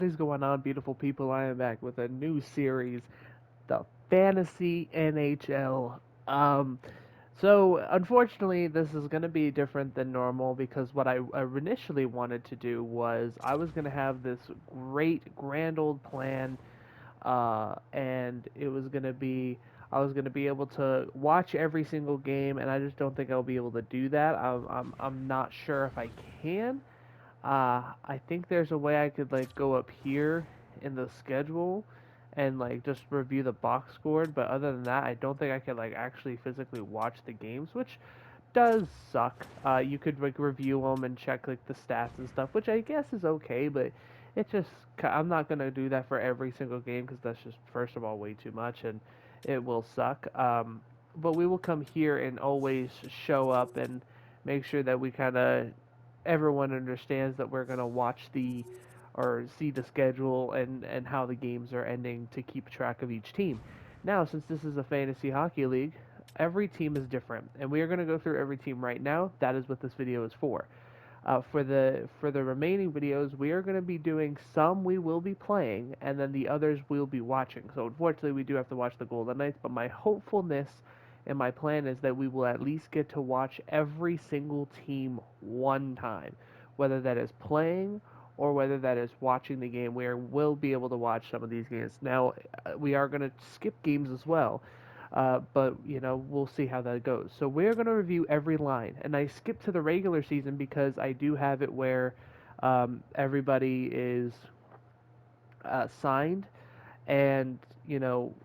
What is going on, beautiful people? I am back with a new series, the Fantasy NHL. Um, so unfortunately, this is going to be different than normal because what I initially wanted to do was I was going to have this great grand old plan, and it was going to be I was going to be able to watch every single game, and I just don't think I'll be able to do that. I'm not sure if I can. I think there's a way I could like go up here in the schedule and like just review the box score, but other than that, I don't think I could like actually physically watch the games, which does suck. You could like review them and check like the stats and stuff, which I guess is okay, but it just I'm not gonna do that for every single game because that's just first of all way too much and it will suck. But we will come here and always show up and make sure that we kind of everyone understands that we're gonna watch the or see the schedule and how the games are ending to keep track of each team. Now, since this is a fantasy hockey league, every team is different, and we are going to go through every team right now. That is what this video is for. For the remaining videos, we are going to be doing some we will be playing, and then the others we'll be watching. So unfortunately, we do have to watch the Golden Knights. But my hopefulness and my plan is that we will at least get to watch every single team one time, whether that is playing or whether that is watching the game. We will be able to watch some of these games. Now, we are going to skip games as well. But we'll see how that goes. So we're gonna review every line, and I skipped to the regular season because I do have it where everybody is signed, and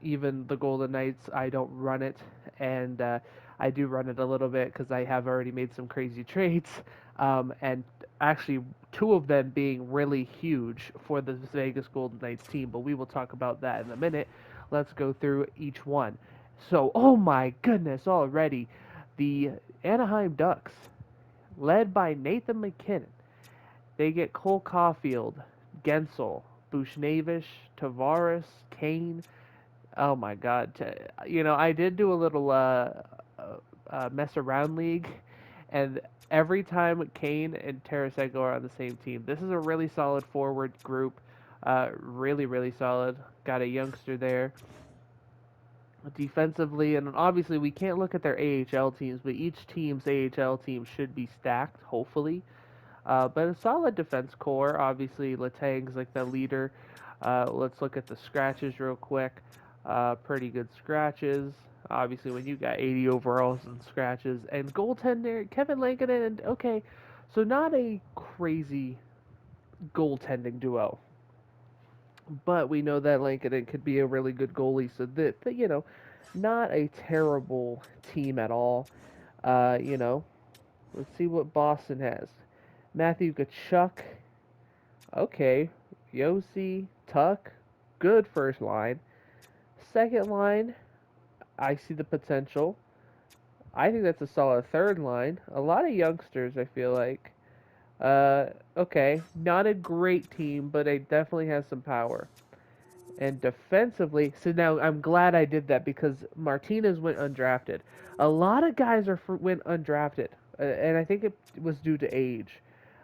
even the Golden Knights, I don't run it, and I do run it a little bit because I have already made some crazy trades, and actually two of them being really huge for the Vegas Golden Knights team. But we will talk about that in a minute. Let's go through each one. So, oh my goodness, already the Anaheim Ducks, led by Nathan McKinnon, they get Cole Caulfield, Gensel, Buchnevich, Tavares, Kane. Oh my God! I did do a little mess around league, and every time Kane and Tarasenko are on the same team, this is a really solid forward group. Really, really solid. Got a youngster there defensively, and obviously we can't look at their AHL teams, but each team's AHL team should be stacked, hopefully. But a solid defense core. Obviously, Letang's like the leader. Let's look at the scratches real quick. Pretty good scratches. Obviously, when you got 80 overalls and scratches and goaltender Kevin Lankinen, and okay, so not a crazy goaltending duo, but we know that Lankinen could be a really good goalie. So that not a terrible team at all. Uh, you know, let's see what Boston has. Matthew Kachuk. Okay. Yossi, Tuck. Good first line. Second line, I see the potential. I think that's a solid third line. A lot of youngsters, I feel like. Uh, okay. Not a great team, but it definitely has some power. And defensively, so now I'm glad I did that because Martinez went undrafted. A lot of guys went undrafted, and I think it was due to age.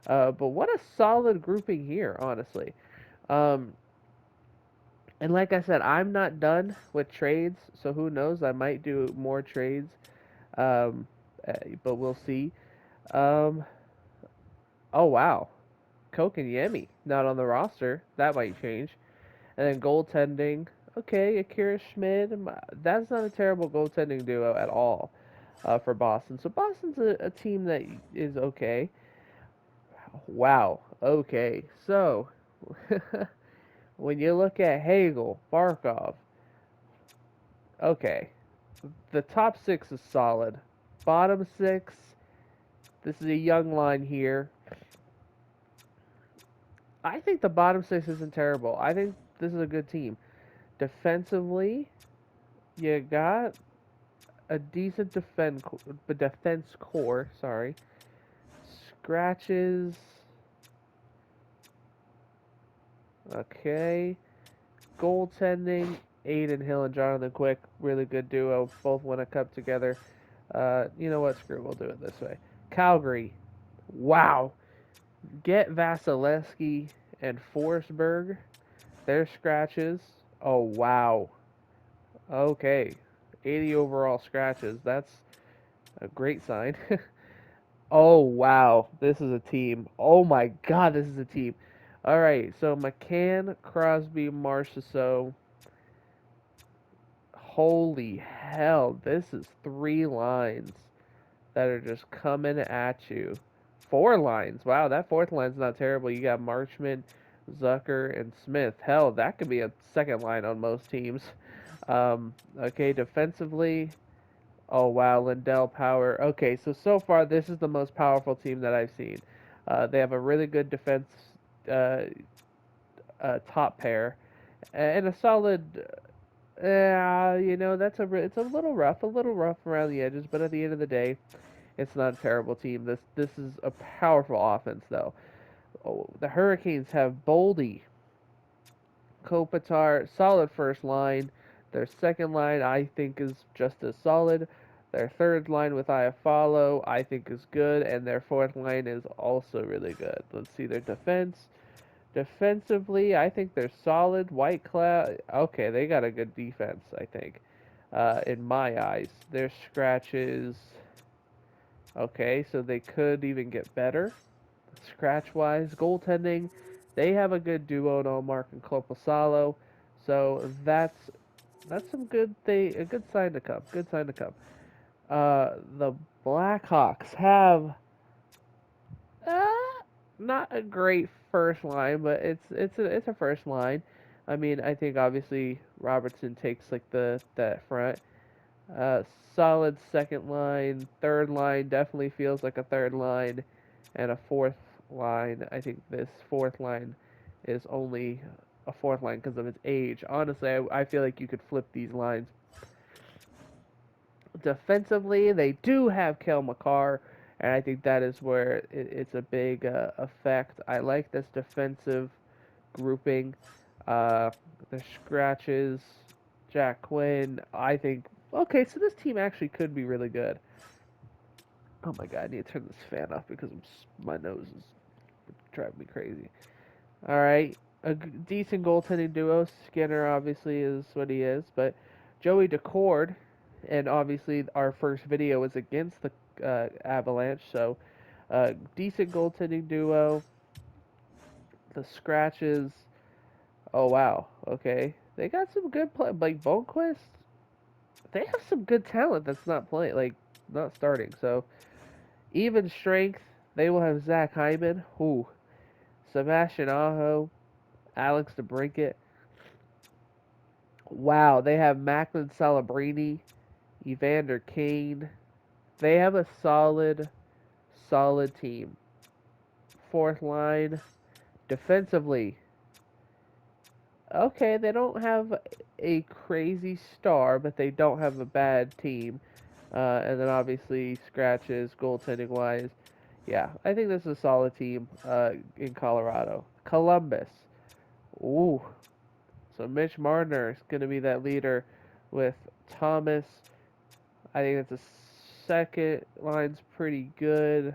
But what a solid grouping here, honestly. Um, and like I said, I'm not done with trades, so who knows? I might do more trades, um, but we'll see. Um, oh wow, Kokanyemi not on the roster. That might change. And then goaltending. Okay, Akira Schmid. That's not a terrible goaltending duo at all for Boston. So Boston's a team that is okay. Wow. Okay. So when you look at Hagel, Barkov, okay, the top six is solid. Bottom six, this is a young line here. I think the bottom six isn't terrible. I think this is a good team. Defensively, you got a decent defense core. Sorry, scratches. Okay, goaltending. Aiden Hill and Jonathan Quick, really good duo. Both won a cup together. You know what? Screw it. We'll do it this way. Calgary. Wow. Get Vasilevsky and Forsberg. Their scratches. Oh, wow. Okay. 80 overall scratches. That's a great sign. Oh, wow. This is a team. Oh, my God, this is a team. All right, so McCann, Crosby, Marchessault. Holy hell, this is 3 lines that are just coming at you. 4 lines. Wow, that fourth line's not terrible. You got Marchment, Zucker, and Smith. Hell, that could be a second line on most teams. Okay, defensively. Oh, wow, Lindell, Power. Okay, so far, this is the most powerful team that I've seen. They have a really good defense uh, top pair and a solid. It's a little rough around the edges, but at the end of the day, it's not a terrible team. This is a powerful offense, though. Oh, the Hurricanes have Boldy, Kopitar, solid first line. Their second line, I think, is just as solid. Their third line with Iafallo, I think, is good, and their fourth line is also really good. Let's see their defense. Defensively, I think they're solid. White Cloud, okay, they got a good defense, I think, in my eyes. Their scratches, okay, so they could even get better. Scratch-wise, goaltending, they have a good duo in Allmark and Korpisalo, so that's a good sign to come. Good sign to come. The Blackhawks have uh, not a great first line, but it's a first line. I mean, I think obviously Robertson takes like the that front. Uh, Solid second line, third line definitely feels like a third line, and a fourth line. I think this fourth line is only a fourth line because of its age. Honestly, I feel like you could flip these lines. Defensively, they do have Cale Makar, and I think that is where it's a big effect. I like this defensive grouping. Uh, the scratches, Jack Quinn. I think okay, so this team actually could be really good. Oh my god, I need to turn this fan off because my nose is driving me crazy. All right, decent goaltending duo. Skinner obviously is what he is, but Joey Decord, and obviously our first video is against the Avalanche, so decent goaltending duo. The scratches. Oh wow, okay, they got some good play. Like Bonequist, they have some good talent that's not playing, like not starting. So even strength, they will have Zach Hyman, who Sebastian Aho, Alex DeBrincat. Wow, they have Macklin Celebrini, Evander Kane. They have a solid team. Fourth line, defensively. Okay, they don't have a crazy star, but they don't have a bad team. And then obviously scratches, goaltending wise. Yeah, I think this is a solid team in Colorado. Columbus. Ooh, so Mitch Marner is going to be that leader with Thomas. I think that's a second line's pretty good.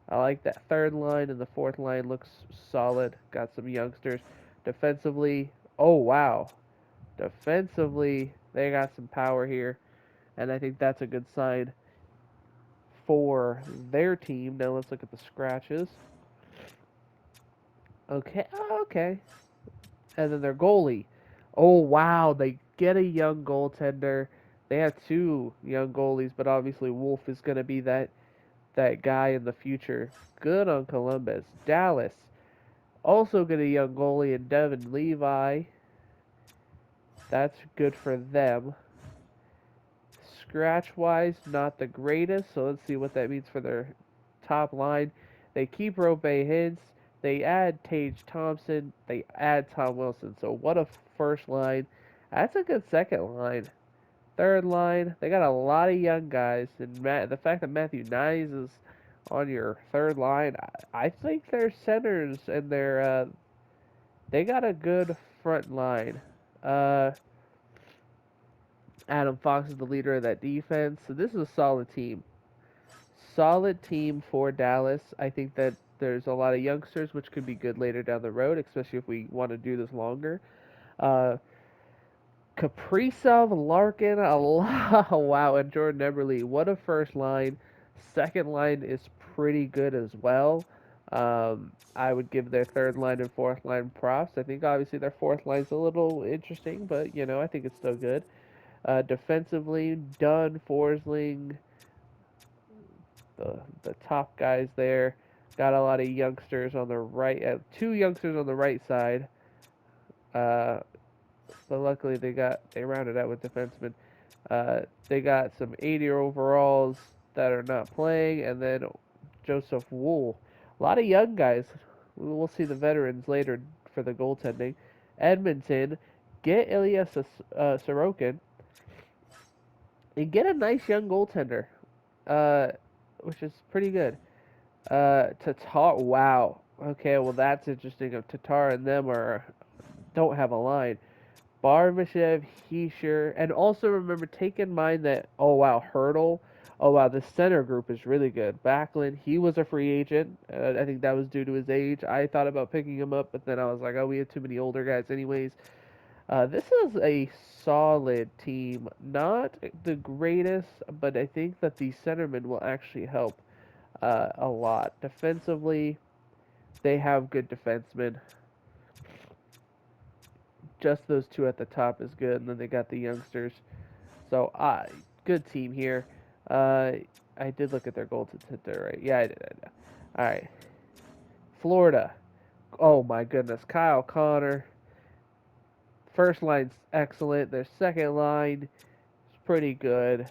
I like that third line, and the fourth line looks solid. Got some youngsters. Defensively, oh wow. Defensively, they got some power here, and I think that's a good sign for their team. Now let's look at the scratches. Okay, okay. And then their goalie. Oh wow, they get a young goaltender. They have two young goalies, but obviously Wolf is going to be that guy in the future. Good on Columbus. Dallas also get a young goalie in Devin Levi. That's good for them. Scratch wise, not the greatest, so let's see what that means for their top line. They keep Robe Hintz, they add Tage Thompson, they add Tom Wilson. So what a first line. That's a good second line. Third line, they got a lot of young guys, and the fact that Matthew Nyes is on your third line, I think their centers and their they got a good front line. Uh, Adam Fox is the leader of that defense, so this is a solid team. Solid team for Dallas. I think that There's a lot of youngsters, which could be good later down the road, especially if we want to do this longer. Uh, Kaprizov, Larkin, a lot, wow, and Jordan Eberle. What a first line. Second line is pretty good as well. I would give their third line and fourth line props. I think obviously their fourth line's a little interesting, but I think it's still good. Defensively, Dunn, Forsling, the top guys there. Got a lot of youngsters on the right. Two youngsters on the right side. Uh, but luckily they rounded out with defensemen. They got some 80 overalls that are not playing, and then Joseph Wool. A lot of young guys. We'll see the veterans later for the goaltending. Edmonton, get Ilya Sorokin and get a nice young goaltender, uh, which is pretty good. Tatar, wow. Okay, well that's interesting. If Tatar and them don't have a line. Barbashev, Heischer, and also remember, take in mind that, oh wow, Hurdle, oh wow, the center group is really good. Backlund, he was a free agent. I think that was due to his age. I thought about picking him up, but then I was like, oh, we have too many older guys anyways. This is a solid team. Not the greatest, but I think that the centermen will actually help a lot. Defensively, they have good defensemen. Just those two at the top is good, and then they got the youngsters. So, good team here. Uh, I did look at their goal to right? Yeah, I did. All right, Florida. Oh my goodness, Kyle Connor. First line's excellent. Their second line is pretty good.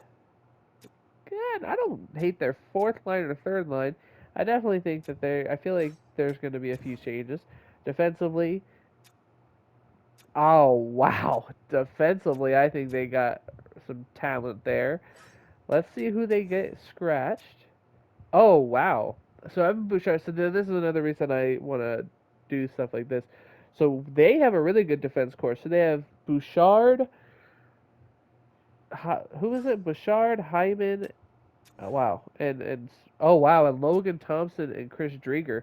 Good. I don't hate their fourth line or third line. I definitely think that I feel like there's going to be a few changes. Defensively, oh wow. Defensively, I think they got some talent there. Let's see who they get scratched. Oh wow. So Evan Bouchard. So this is another reason I want to do stuff like this. So they have a really good defense core. So they have Bouchard. Who is it? Bouchard, Hyman. Oh, wow. And oh wow, and Logan Thompson and Chris Drieger.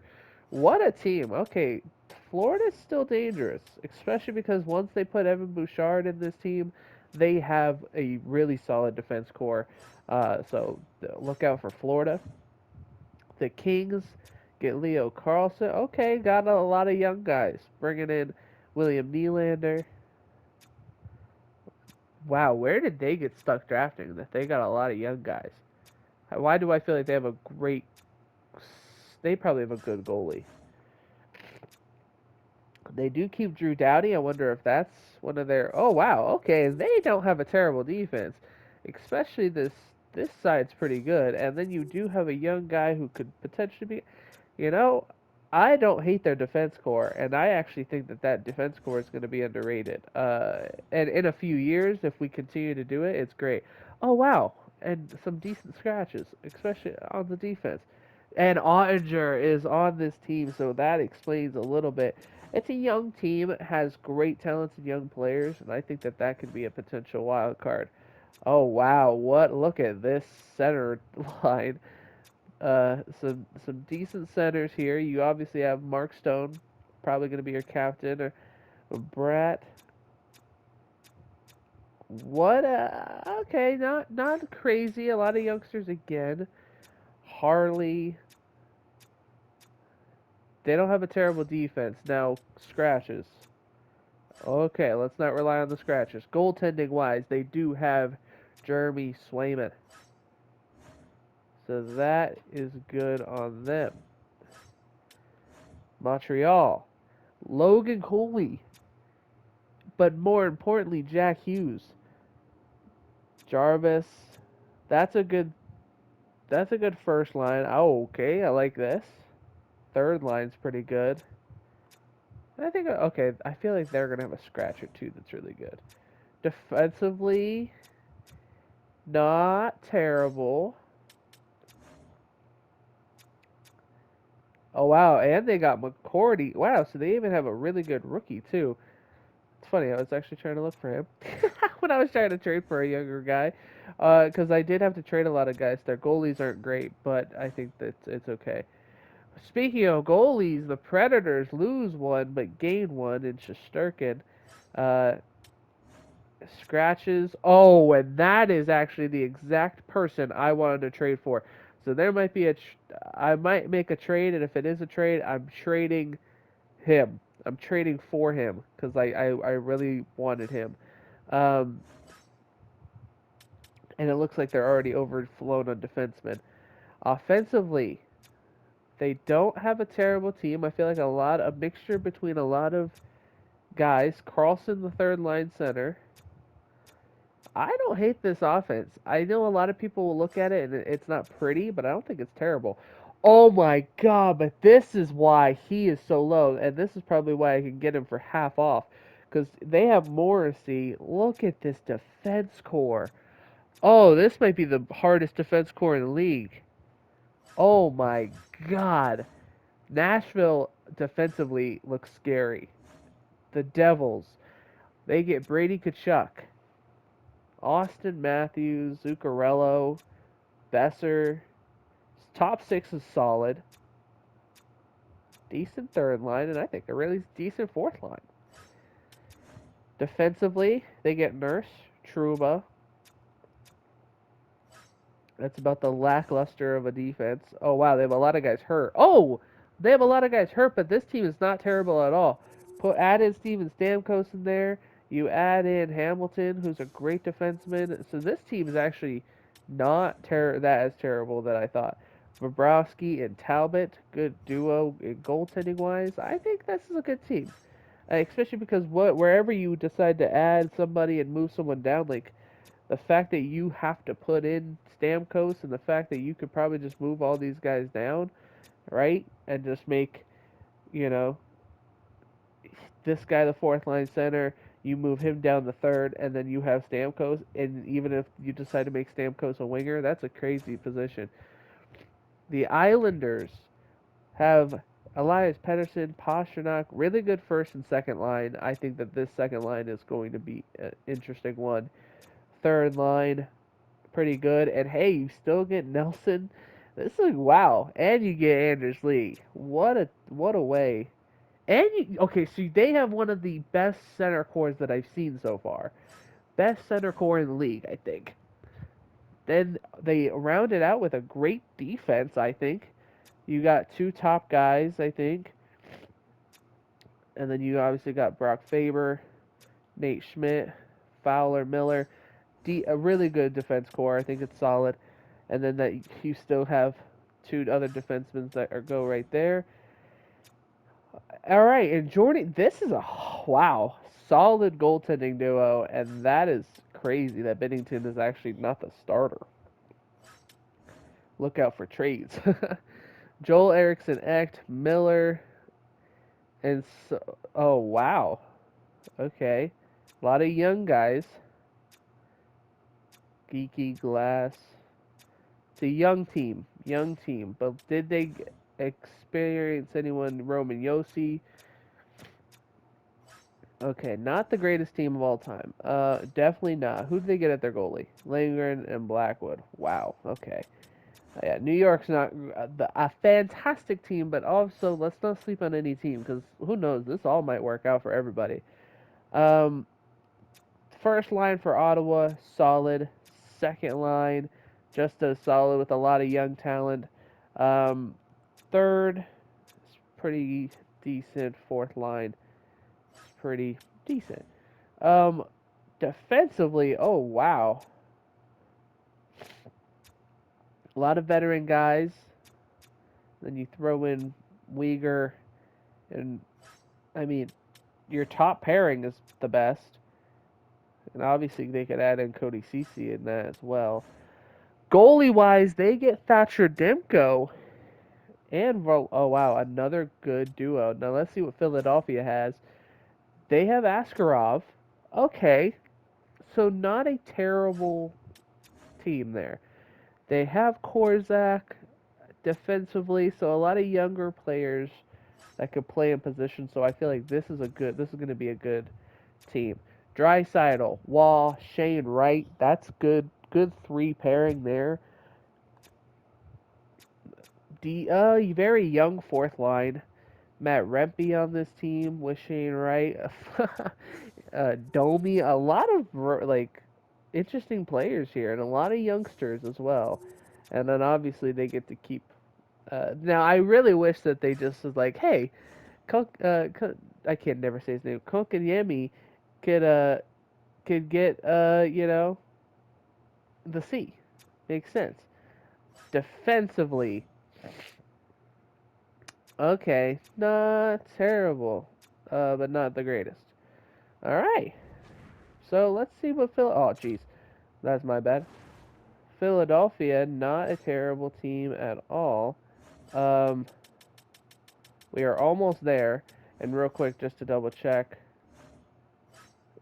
What a team. Okay, Florida's still dangerous, especially because once they put Evan Bouchard in this team, they have a really solid defense core. So look out for Florida. The Kings get Leo Carlson. Okay, got a lot of young guys. Bringing in William Nylander. Wow, where did they get stuck drafting that they got a lot of young guys? Why do I feel like they have a great... They probably have a good goalie. They do keep Drew Doughty. I wonder if that's one of their... Oh, wow. Okay, they don't have a terrible defense. Especially this side's pretty good. And then you do have a young guy who could potentially be... You know, I don't hate their defense core. And I actually think that defense core is going to be underrated. And in a few years, if we continue to do it, it's great. Oh, wow. And some decent scratches, especially on the defense. And Ottinger is on this team, so that explains a little bit. It's a young team, it has great talented young players, and I think that could be a potential wild card. Oh wow, what? Look at this center line. Some decent centers here. You obviously have Mark Stone, probably going to be your captain, or Brett. What? Okay, not crazy. A lot of youngsters again. Harley. They don't have a terrible defense. Now, scratches. Okay, let's not rely on the scratches. Goaltending wise, they do have Jeremy Swayman. So that is good on them. Montreal. Logan Coley. But more importantly, Jack Hughes. Jarvis. That's a good first line. Oh, okay, I like this. Third line's pretty good. I think, okay, I feel like they're going to have a scratch or two that's really good. Defensively, not terrible. Oh, wow, and they got McCourty. Wow, so they even have a really good rookie, too. It's funny, I was actually trying to look for him when I was trying to trade for a younger guy. Because I did have to trade a lot of guys. Their goalies aren't great, but I think that it's okay. Speaking of goalies, the Predators lose one but gain one in Shesterkin. Uh, Scratches. Oh, and that is actually the exact person I wanted to trade for. So there might be I might make a trade, and if it is a trade, I'm trading him. I'm trading for him because I really wanted him. Um, and it looks like they're already overflown on defensemen. Offensively, they don't have a terrible team. I feel like a mixture between a lot of guys. Carlson, the third line center. I don't hate this offense. I know a lot of people will look at it and it's not pretty, but I don't think it's terrible. Oh my god, but this is why he is so low, and this is probably why I can get him for half off. Because they have Morrissey. Look at this defense core. Oh, this might be the hardest defense core in the league. Oh my god. Nashville defensively looks scary. The Devils, they get Brady Tkachuk, Austin Matthews, Zuccarello, Besser. Top six is solid. Decent third line, and I think a really decent fourth line. Defensively, they get Nurse, Trouba. That's about the lackluster of a defense. Oh, wow, they have a lot of guys hurt. Oh, they have a lot of guys hurt, but this team is not terrible at all. Add in Steven Stamkos in there. You add in Hamilton, who's a great defenseman. So this team is actually not that as terrible that I thought. Bobrovsky and Talbot, good duo goaltending wise. I think this is a good team, especially because wherever you decide to add somebody and move someone down, like the fact that you have to put in Stamkos and the fact that you could probably just move all these guys down, right, and just make you know this guy the fourth line center. You move him down the third, and then you have Stamkos. And even if you decide to make Stamkos a winger, that's a crazy position. The Islanders have Elias Pettersson, Pastrnak, really good first and second line. I think that this second line is going to be an interesting one. Third line, pretty good. And hey, you still get Nelson. This is like wow, and you get Anders Lee. What a way. And okay, so they have one of the best center cores that I've seen so far. Best center core in the league, I think. Then they round it out with a great defense, I think. You got two top guys, I think. And then you obviously got Brock Faber, Nate Schmidt, Fowler, Miller. A really good defense core. I think it's solid. And then that you still have two other defensemen that go right there. All right, and Jordan, this is a wow solid goaltending duo, and that is crazy that Bennington is actually not the starter. Look out for trades. Joel Eriksson, Echt, Miller, and oh wow, okay, a lot of young guys. Geeky Glass. It's a young team. But did they experience anyone? Roman Yossi. Okay, not the greatest team of all time. Definitely not. Who did they get at their goalie? Langren and Blackwood. Wow. Okay. Yeah, New York's not a fantastic team, but also let's not sleep on any team because who knows? This all might work out for everybody. Um, First line for Ottawa, solid. Second line, just as solid with a lot of young talent. Um, Third, it's pretty decent. Fourth line, it's pretty decent. Um, Defensively, oh wow, a lot of veteran guys. Then you throw in Uyghur, and I mean, your top pairing is the best. And obviously, they could add in Cody Ceci in that as well. Goalie wise, they get Thatcher Demko and oh wow, another good duo. Now let's see what Philadelphia has. They have Askarov. Okay, so not a terrible team there. They have Korzak defensively, so a lot of younger players that could play in position. So I feel like this is going to be a good team. Draisaitl, Wall, Shane Wright. That's good. Good three pairing there. very young fourth line. Matt Rempe on this team with Shane Wright, Domi, a lot of like interesting players here, and a lot of youngsters as well. And then obviously they get to keep. Now I really wish that they just was like, hey, I can't never say his name. Konkanyemi could get the C. Makes sense. Defensively, okay, not terrible, but not the greatest. All right, so let's see what Oh, jeez, that's my bad. Philadelphia, not a terrible team at all. Um, we are almost there. And real quick, just to double check.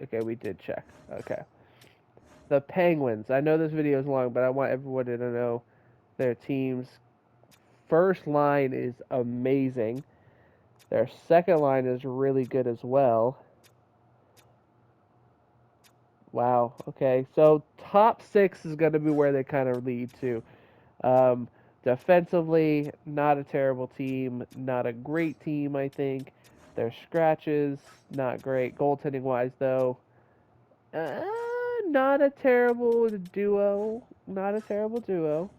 Okay, we did check. Okay. The Penguins. I know this video is long, but I want everybody to know their team's first line is amazing. Their second line is really good as well. Wow. Okay. So top six is going to be where they kind of lead to. Um, Defensively, not a terrible team. Not a great team, I think. Their scratches, not great. Goaltending wise, though, uh, not a terrible duo. Not a terrible duo.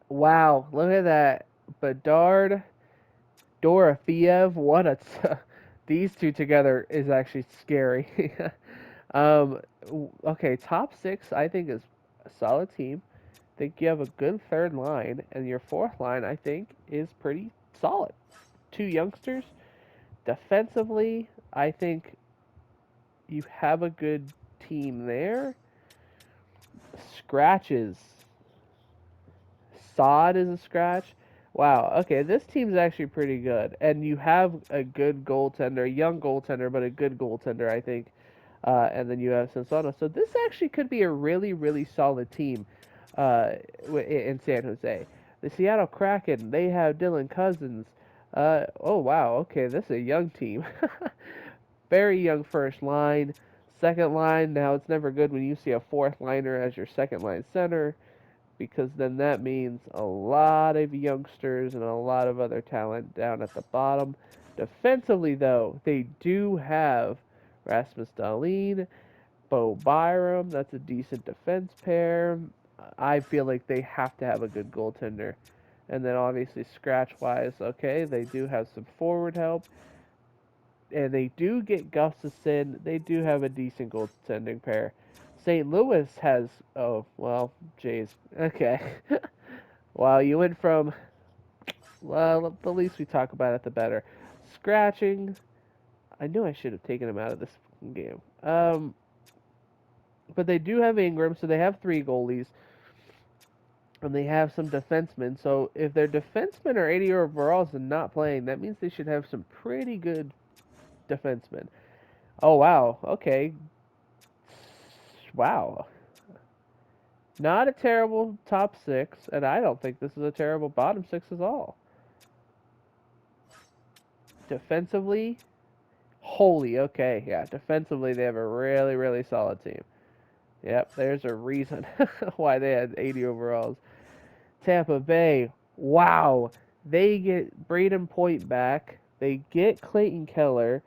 Wow. Look at that. Bedard, Dorofeev. These two together is actually scary. um, okay, top six I think is a solid team. I think you have a good third line, and your fourth line I think is pretty solid. Two youngsters. Defensively, I think you have a good team there. Scratches. Sod is a scratch. Wow. Okay, this team's actually pretty good, and you have a good goaltender, a young goaltender, but a good goaltender, I think. And then you have Sansona. So this actually could be a really, really solid team in San Jose. The Seattle Kraken, they have Dylan Cousins. Oh wow. Okay, this is a young team. Very young first line. Second line. Now it's never good when you see a fourth liner as your second line center, because then that means a lot of youngsters and a lot of other talent down at the bottom. Defensively, though, they do have Rasmus Dahlin, Bo Byram. That's a decent defense pair. I feel like they have to have a good goaltender. And then obviously, scratch wise, okay, they do have some forward help. And they do get Gustafson. They do have a decent goaltending pair. St. Louis has, oh, well, jeez. Okay. Well, you went from, well, the least we talk about it, the better. Scratching. I knew I should have taken him out of this game. But they do have Ingram, so they have three goalies. And they have some defensemen. So if their defensemen are 80 overalls and not playing, that means they should have some pretty good defensemen. Oh, wow. Okay. Wow. Not a terrible top six, and I don't think this is a terrible bottom six at all. Defensively, holy, okay, yeah, defensively they have a really, really solid team. Yep, there's a reason why they had 80 overalls. Tampa Bay, wow, they get Braden Point back. They get Clayton Keller.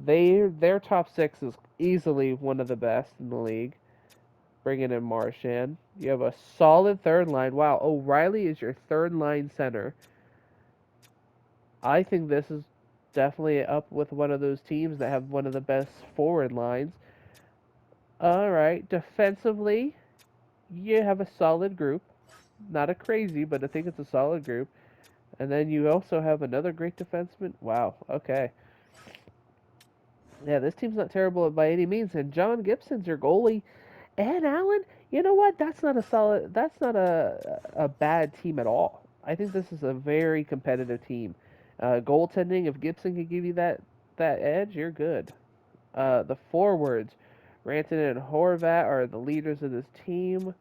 Their top six is easily one of the best in the league. Bringing in Marchand. You have a solid third line. Wow, O'Reilly is your third line center. I think this is definitely up with one of those teams that have one of the best forward lines. All right, defensively, you have a solid group. Not a crazy, but I think it's a solid group. And then you also have another great defenseman. Wow, okay. Yeah, this team's not terrible by any means. And John Gibson's your goalie. And Allen, you know what? That's not a bad team at all. I think this is a very competitive team. Goaltending, if Gibson can give you that edge, you're good. The forwards, Rantanen and Horvat are the leaders of this team.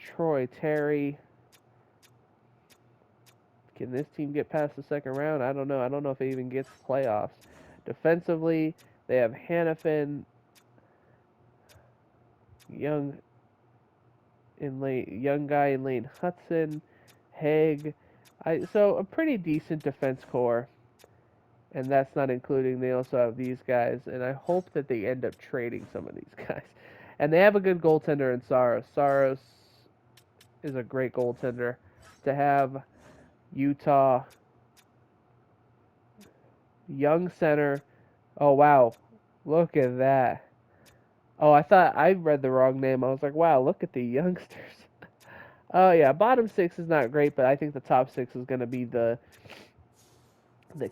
Troy Terry. Can this team get past the second round? I don't know. I don't know if it even gets playoffs. Defensively, they have Hannafin, young guy in Lane Hudson, Haig. So a pretty decent defense core, and that's not including they also have these guys, and I hope that they end up trading some of these guys. And they have a good goaltender in Saros. Saros is a great goaltender to have. Utah, young center. Oh wow, look at that. Oh, I thought I read the wrong name. I was like, wow, look at the youngsters. Oh yeah, bottom six is not great, but I think the top six is going to be the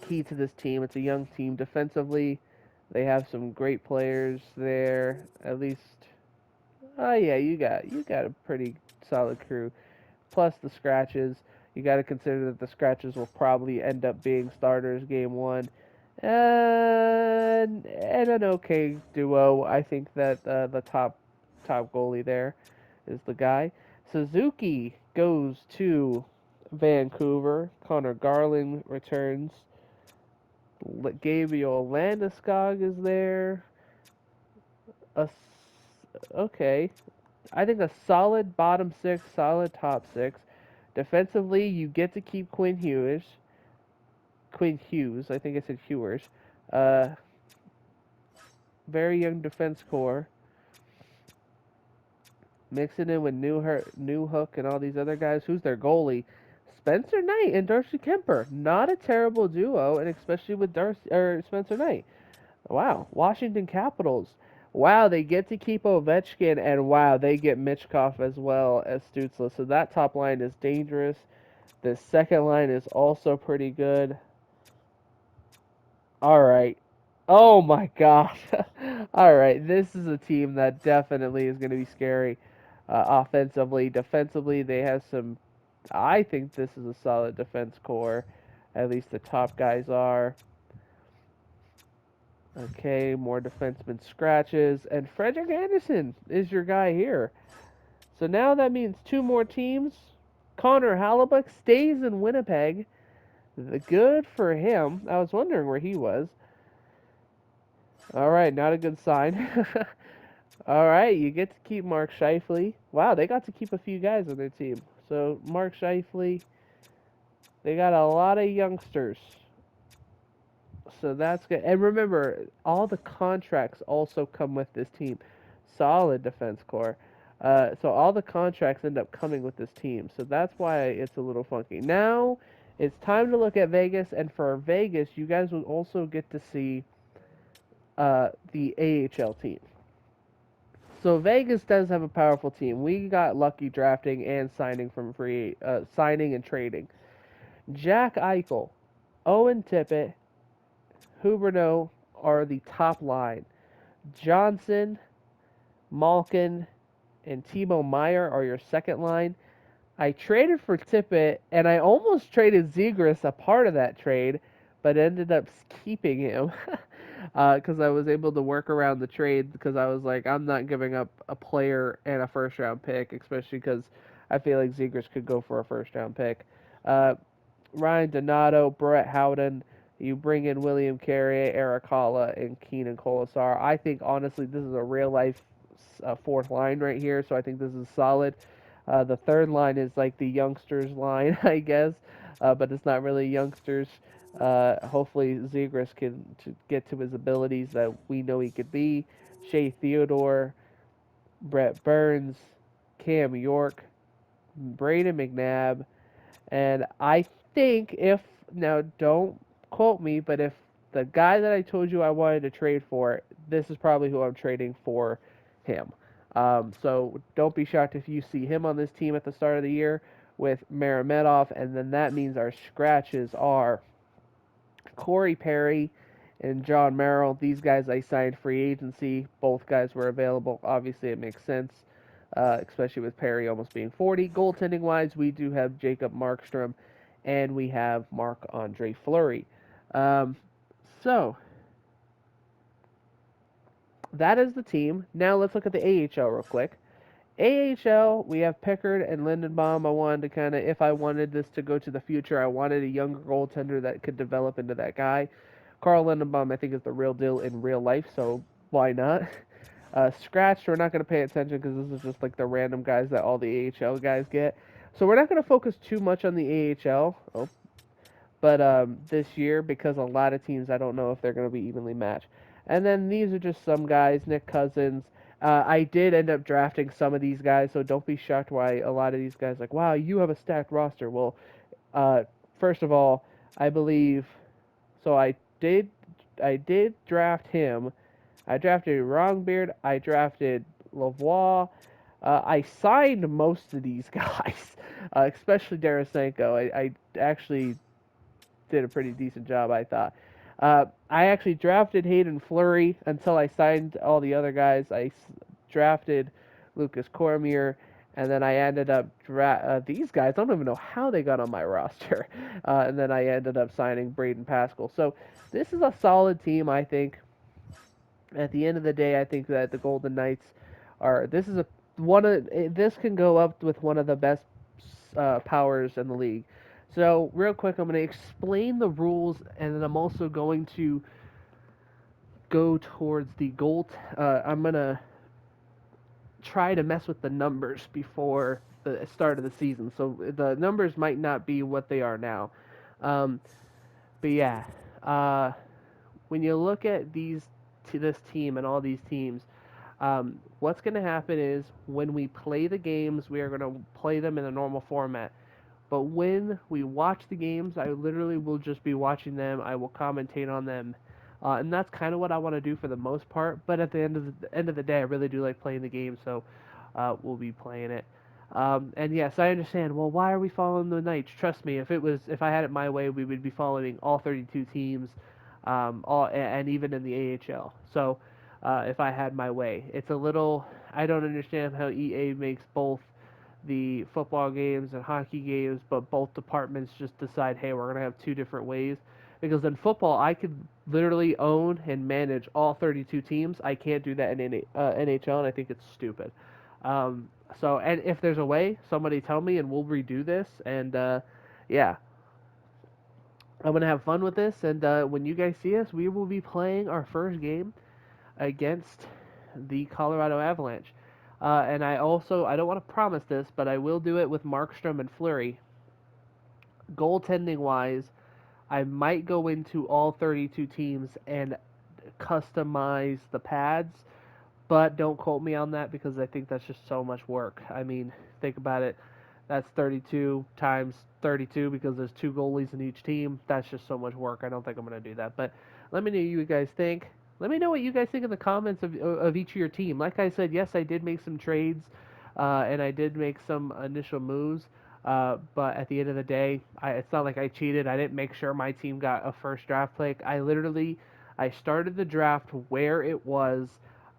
key to this team. It's a young team defensively. They have some great players there. At least, oh yeah, you got a pretty solid crew. Plus the scratches. You got to consider that the scratches will probably end up being starters game one, and an okay duo. I think that the top goalie there is the guy. Suzuki goes to Vancouver. Connor Garland returns. Gabriel Landeskog is there. A, okay, I think a solid bottom six, solid top six. Defensively, you get to keep Quinn Hughes. Quinn Hughes, I think I said Hewers. Uh, very young defense core. Mix it in with New Hook and all these other guys. Who's their goalie? Spencer Knight and Darcy Kemper. Not a terrible duo, and especially with Spencer Knight. Wow, Washington Capitals. Wow, they get to keep Ovechkin, and wow, they get Michkov as well as Stützle. So that top line is dangerous. The second line is also pretty good. All right. Oh my gosh. All right, this is a team that definitely is going to be scary. Offensively, defensively, they have some. I think this is a solid defense core. At least the top guys are. Okay, more defenseman scratches. And Frederick Anderson is your guy here. So now that means two more teams. Connor Hallebuck stays in Winnipeg. Good for him. I was wondering where he was. All right, not a good sign. All right, you get to keep Mark Scheifele. Wow, they got to keep a few guys on their team. So Mark Scheifele, they got a lot of youngsters. So that's good. And remember, all the contracts also come with this team. Solid defense core. So all the contracts end up coming with this team. So that's why it's a little funky. Now it's time to look at Vegas. And for Vegas, you guys will also get to see the AHL team. So Vegas does have a powerful team. We got lucky drafting and signing and trading. Jack Eichel, Owen Tippett, Huberdeau are the top line. Johnson, Malkin, and Timo Meyer are your second line. I traded for Tippett, and I almost traded Zegras a part of that trade, but ended up keeping him because I was able to work around the trade because I was like, I'm not giving up a player and a first round pick, especially because I feel like Zegras could go for a first round pick. Uh, Ryan Donato, Brett Howden. You bring in William Carrier, Eric Holla, and Keenan Colasar. I think, honestly, this is a real life fourth line right here, so I think this is solid. The third line is like the youngsters line, I guess, but it's not really youngsters. Hopefully, Zegras can get to his abilities that we know he could be. Shea Theodore, Brett Burns, Cam York, Braden McNabb, and I think if, now don't quote me, but if the guy that I told you I wanted to trade for, this is probably who I'm trading for him. So don't be shocked if you see him on this team at the start of the year with Maramedov, and then that means our scratches are Corey Perry and John Merrill. These guys I signed free agency. Both guys were available. Obviously, it makes sense, especially with Perry almost being 40. Goaltending wise, we do have Jacob Markstrom and we have Marc-Andre Fleury. So that is the team. Now let's look at the AHL real quick. AHL, we have Pickard and Lindenbaum. I wanted to kind of, if I wanted this to go to the future, I wanted a younger goaltender that could develop into that guy. Carl Lindenbaum, I think, is the real deal in real life, so why not? Scratched, we're not going to pay attention because this is just like the random guys that all the AHL guys get. So we're not going to focus too much on the AHL, but this year because a lot of teams I don't know if they're going to be evenly matched. And then these are just some guys, Nick Cousins. I did end up drafting some of these guys, so don't be shocked why a lot of these guys like, wow, you have a stacked roster. Well, uh, first of all, I believe so. I did draft him. I drafted Wrongbeard. I drafted Lavoie. I signed most of these guys, especially Darasenko. I actually did a pretty decent job, I thought. I actually drafted Hayden Fleury until I signed all the other guys. Drafted Lucas Cormier, and then I ended up these guys. I don't even know how they got on my roster, and then I ended up signing Braden Pascal. So this is a solid team, I think. At the end of the day, I think that the Golden Knights are. This is a one of this can go up with one of the best powers in the league. So real quick, I'm going to explain the rules, and then I'm also going to go towards the goal. I'm going to try to mess with the numbers before the start of the season, so the numbers might not be what they are now. Um, but yeah, when you look at this team and all these teams, what's going to happen is when we play the games, we are going to play them in a normal format. But when we watch the games, I literally will just be watching them. I will commentate on them, and that's kind of what I want to do for the most part. But at the end of the day, I really do like playing the game, so we'll be playing it. And yes, I understand. Well, why are we following the Knights? Trust me, if I had it my way, we would be following all 32 teams, and even in the AHL. So if I had my way, it's a little. I don't understand how EA makes both the football games and hockey games, but both departments just decide, hey, we're going to have two different ways. Because in football, I could literally own and manage all 32 teams. I can't do that in NHL, and I think it's stupid. And if there's a way, somebody tell me, and we'll redo this. And yeah, I'm going to have fun with this. And when you guys see us, we will be playing our first game against the Colorado Avalanche. And I don't want to promise this, but I will do it with Markstrom and Fleury. Goaltending wise, I might go into all 32 teams and customize the pads, but don't quote me on that because I think that's just so much work. I mean, think about it. That's 32 times 32 because there's two goalies in each team. That's just so much work. I don't think I'm going to do that. But let me know what you guys think. Let me know what you guys think in the comments of each of your team. Like I said, yes, I did make some trades, and I did make some initial moves. But at the end of the day, it's not like I cheated. I didn't make sure my team got a first draft pick. I started the draft where it was.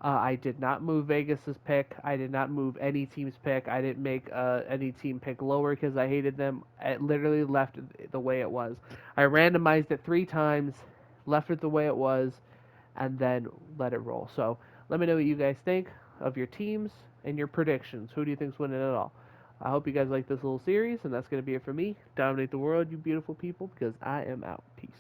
I did not move Vegas's pick. I did not move any team's pick. I didn't make any team pick lower because I hated them. It literally left it the way it was. I randomized it 3 times, left it the way it was, and then let it roll. So let me know what you guys think of your teams and your predictions. Who do you think's winning it all? I hope you guys like this little series, and that's going to be it for me. Dominate the world, you beautiful people, because I am out. Peace.